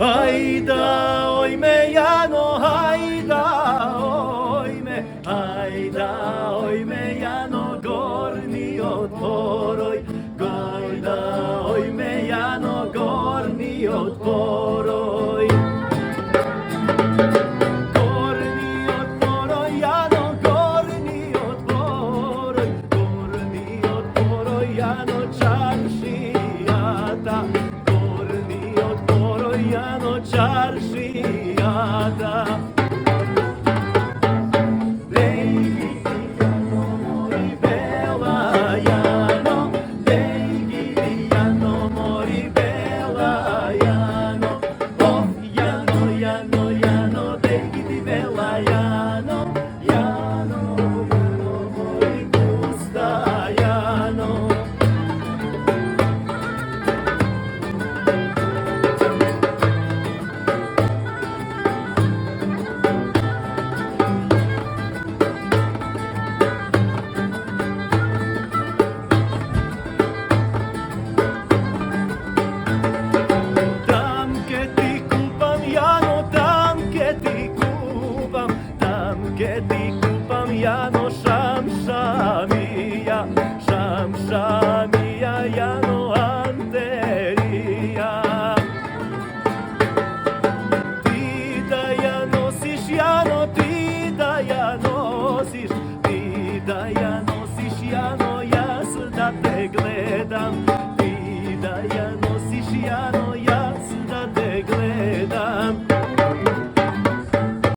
Ajda, ojme, Jano, ajda, ojme, ajda, ojme, Jano, gorni otporoj, gojda, ojme, Jano, gorni otporoj. Gorni otporoj, Jano, gorni otporoj, gorni otporoj, Jano, čaršijata, gorni otporoj, Jano, čaršijata.